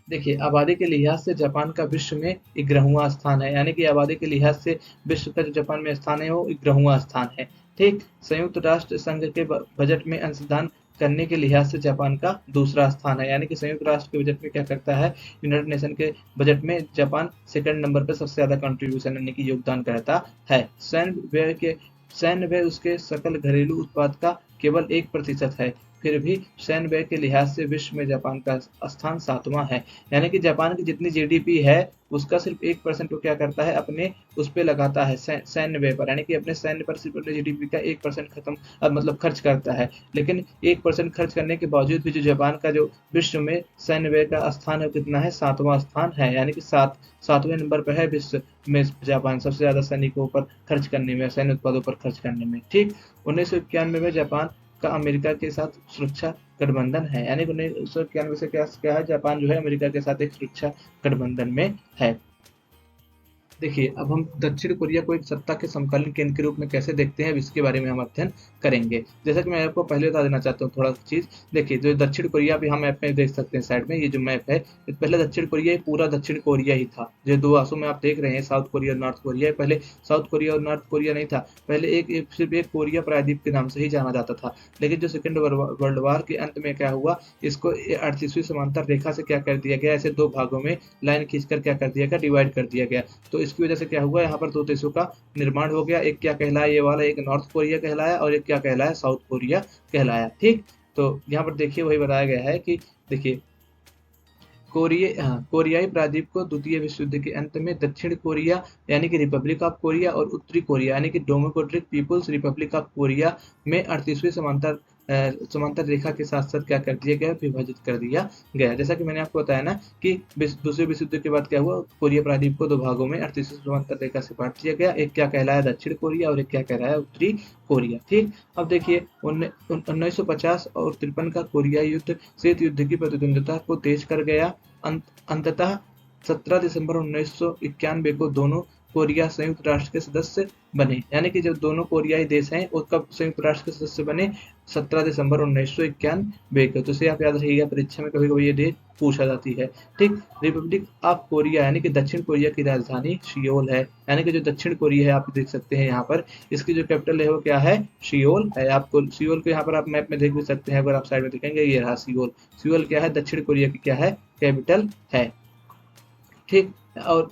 देखिए, आबादी के लिहाज से जापान का विश्व में 11वां स्थान है। यानी कि आबादी के लिहाज से विश्व का जो जापान में स्थान है वो 11वां स्थान है। ठीक, संयुक्त राष्ट्र संघ के बजट में अंशदान करने के लिहाज से जापान का दूसरा स्थान है। यानी कि संयुक्त राष्ट्र के बजट में क्या करता है, यूनाइटेड नेशन के बजट में जापान सेकंड नंबर पर सबसे ज्यादा कंट्रीब्यूशन यानी कि योगदान करता है। सैन्य व्यय उसके सकल घरेलू उत्पाद का केवल 1% है। फिर भी सैन्य व्यय के लिहाज से विश्व में जापान का स्थान 7वां है। यानी कि जापान की जितनी जीडीपी है उसका सिर्फ 1% वो क्या करता है, अपने उस पे लगाता है सैन्य व्यय पर, यानी कि अपने सैन्य पर सिर्फ अपने जीडीपी का 1% खत्म मतलब खर्च करता है। लेकिन 1% खर्च करने के बावजूद भी जो जापान का जो विश्व में सैन्य व्यय का स्थान है कितना है, 7वां स्थान है। यानी कि 7वें नंबर पर है विश्व में जापान, सबसे ज्यादा सैनिकों पर खर्च करने में, सैन्य उत्पादों पर खर्च करने में। ठीक, 1991 में जापान का अमेरिका के साथ सुरक्षा गठबंधन है। यानी 1991 से क्या है, जापान जो है अमेरिका के साथ एक सुरक्षा गठबंधन में है। देखिए, अब हम दक्षिण कोरिया को एक सत्ता के समकालीन केंद्र के रूप में कैसे देखते हैं, इसके बारे में हम अध्ययन करेंगे। जैसा कि मैं आपको पहले बता देना चाहता हूँ थोड़ा चीज। देखिए, जो दक्षिण कोरिया भी हम मैप में देख सकते हैं, साइड में ये जो मैप है, पहले दक्षिण कोरिया पूरा दक्षिण कोरिया ही था। जो दो आंसू में आप देख रहे हैं, साउथ कोरिया और नॉर्थ कोरिया, पहले साउथ कोरिया और नॉर्थ कोरिया नहीं था। पहले सिर्फ एक कोरिया प्रायद्वीप के नाम से ही जाना जाता था। लेकिन जो सेकेंड वर्ल्ड वार के अंत में क्या हुआ, इसको 38वीं समांतर रेखा से क्या कर दिया गया, ऐसे दो भागों में लाइन खींचकर क्या कर दिया गया, डिवाइड कर दिया गया। तो इसकी वजह से क्या हुआ, यहाँ पर दो देशों का निर्माण हो गया। एक क्या कहलाया, ये वाला एक नॉर्थ कोरिया कहलाया और एक क्या कहलाया, साउथ कोरिया कहलाया। ठीक, तो यहाँ पर देखिए वही बताया गया है कि देखिए कोरियाई प्रायद्वीप को द्वितीय विश्व युद्ध के अंत में दक्षिण कोरिया यानी कि रिपब्लिक ऑफ कोरिया और उत्तरी कोरिया यानी कि Democratic People's Republic of Korea में 38वीं समांतर रेखा के साथ साथ क्या कर दिया गया, विभाजित कर दिया गया। जैसा कि मैंने आपको बताया ना कि दूसरे विश्व युद्ध के बाद क्या हुआ, कोरिया प्रायद्वीप को दो भागों में 38वीं समांतर रेखा से बांट दिया गया। एक क्या कहलाया दक्षिण कोरिया और एक क्या कहलाया उत्तरी कोरिया। ठीक, अब देखिए 1950 और 53 का कोरिया युद्ध शीत युद्ध की प्रतिद्वंद्विता को तेज कर गया। अंततः 17 दिसंबर 1991 को दोनों कोरिया संयुक्त राष्ट्र के सदस्य बने। यानी कि जब दोनों कोरियाई देश हैं वो कब संयुक्त राष्ट्र के सदस्य बने, 17 दिसंबर 1991 को। तो इसे आप याद रखिएगा, परीक्षा में कभी कभी ये डेट पूछा जाती है। ठीक, रिपब्लिक ऑफ कोरिया यानी कि दक्षिण कोरिया की राजधानी सियोल है। यानी कि जो दक्षिण कोरिया है आप देख सकते हैं यहाँ पर, इसकी जो कैपिटल है वो क्या है, सियोल है। आपको सियोल को यहाँ पर आप मैप में देख भी सकते हैं, अगर आप साइड में देखेंगे ये रहा सियोल। सियोल क्या है, दक्षिण कोरिया की क्या है, कैपिटल है। ठीक, और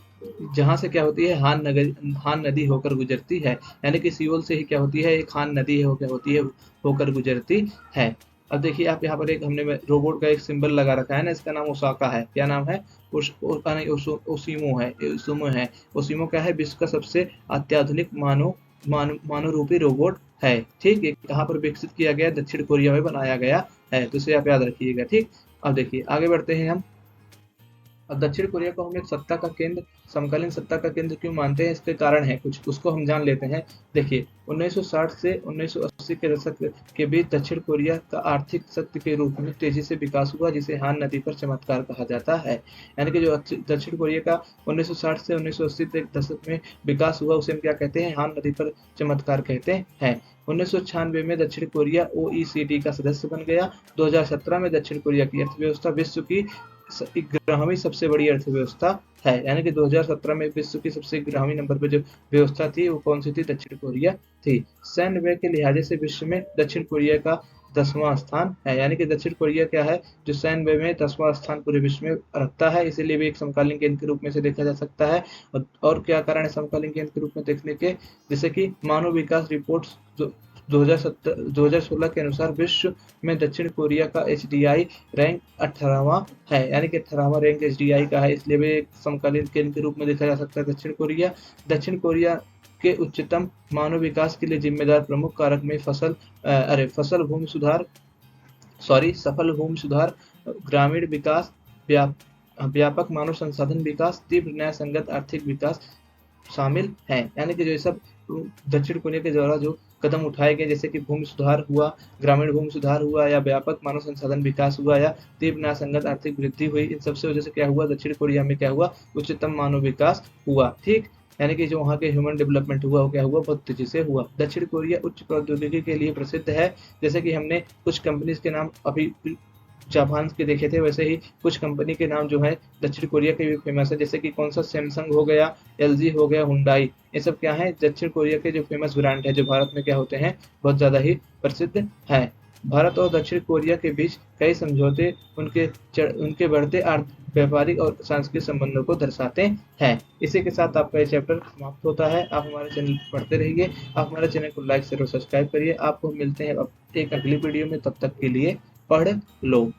जहां से क्या होती है, हान नदी होकर गुजरती है। यानी कि सियोल से ही क्या होती है, एक हान नदी होकर गुजरती है। अब देखिए आप यहाँ पर एक हमने रोबोट का एक सिंबल लगा रखा है ना, इसका नाम ओसाका है। क्या नाम है, ओसिमो है। ओसिमो क्या है, विश्व का सबसे अत्याधुनिक मानव रूपी रोबोट है। ठीक, कहाँ पर विकसित किया गया, दक्षिण कोरिया में बनाया गया है। तो इसे आप याद रखिएगा। ठीक, अब देखिए आगे बढ़ते हैं हम। अब दक्षिण कोरिया को हम एक सत्ता का केंद्र, समकालीन सत्ता का केंद्र क्यों मानते हैं, इसके कारण है कुछ, उसको हम जान लेते हैं। देखिए 1960 से 1980 के दशक के बीच दक्षिण कोरिया का आर्थिक शक्ति के रूप में तेजी से विकास हुआ, जिसे हान नदी पर चमत्कार कहा जाता है। यानी कि जो दक्षिण कोरिया का 1960 से 1980 तक दशक में विकास हुआ, उसे हम क्या कहते हैं, हान नदी पर चमत्कार कहते हैं। 1996 में दक्षिण कोरिया OECD का सदस्य बन गया। 2017 में दक्षिण कोरिया की अर्थव्यवस्था विश्व की 11वीं सबसे बड़ी अर्थव्यवस्था है। यानी कि 2017 में विश्व की सबसे 11वीं नंबर पर जो व्यवस्था थी वो कौन सी थी, दक्षिण कोरिया थी। सैन्य व्यय के लिहाजे से विश्व में दक्षिण कोरिया का 10वां स्थान है। यानी कि दक्षिण कोरिया क्या है, जो सैन्य व्यय में 10वां स्थान पूरे विश्व में रखता है, इसीलिए भी एक समकालीन केंद्र के रूप में से देखा जा सकता है। और क्या कारण है समकालीन केंद्र के रूप में देखने के, जैसे कि मानव विकास रिपोर्ट 2016 के अनुसार विश्व में दक्षिण कोरिया का HDI रैंक 18वां है। यानी कि 18वां रैंक HDI का है, इसलिए भी एक समकालीन केंद्र के रूप में देखा जा सकता है दक्षिण कोरिया के उच्चतम मानव विकास के लिए जिम्मेदार प्रमुख कारक में सफल भूमि सुधार, ग्रामीण विकास, व्यापक मानव संसाधन विकास, तीव्र न्याय संगत आर्थिक विकास शामिल हैं। यानी कि जो सब दक्षिण कोरिया के द्वारा जो कदम उठाए गए, जैसे कि भूमि सुधार हुआ, ग्रामीण भूमि सुधार हुआ, या व्यापक मानव संसाधन विकास हुआ, या तीव्र न्याय संगत आर्थिक वृद्धि हुई, इन सबसे वजह से क्या हुआ, दक्षिण कोरिया में क्या हुआ, उच्चतम मानव विकास हुआ। ठीक, यानी कि जो वहाँ के ह्यूमन डेवलपमेंट हुआ वो क्या हुआ, बहुत तेजी से हुआ। दक्षिण कोरिया उच्च प्रौद्योगिकी के लिए प्रसिद्ध है। जैसे कि हमने कुछ कंपनीज के नाम अभी जापान के देखे थे, वैसे ही कुछ कंपनी के नाम जो है दक्षिण कोरिया के भी फेमस है। जैसे कि कौन सा, सैमसंग हो गया, LG हो गया, हुंडई, ये सब क्या है, दक्षिण कोरिया के जो फेमस ब्रांड है, जो भारत में क्या होते हैं, बहुत ज्यादा ही प्रसिद्ध है। भारत और दक्षिण कोरिया के बीच कई समझौते उनके बढ़ते व्यापारिक और सांस्कृतिक संबंधों को दर्शाते हैं। इसी के साथ आपका ये चैप्टर समाप्त होता है। आप हमारे चैनल पर पढ़ते रहिए, आप हमारे चैनल को लाइक शेयर और सब्सक्राइब करिए। आपको मिलते हैं अब एक अगली वीडियो में, तब तक के लिए पढ़ लो।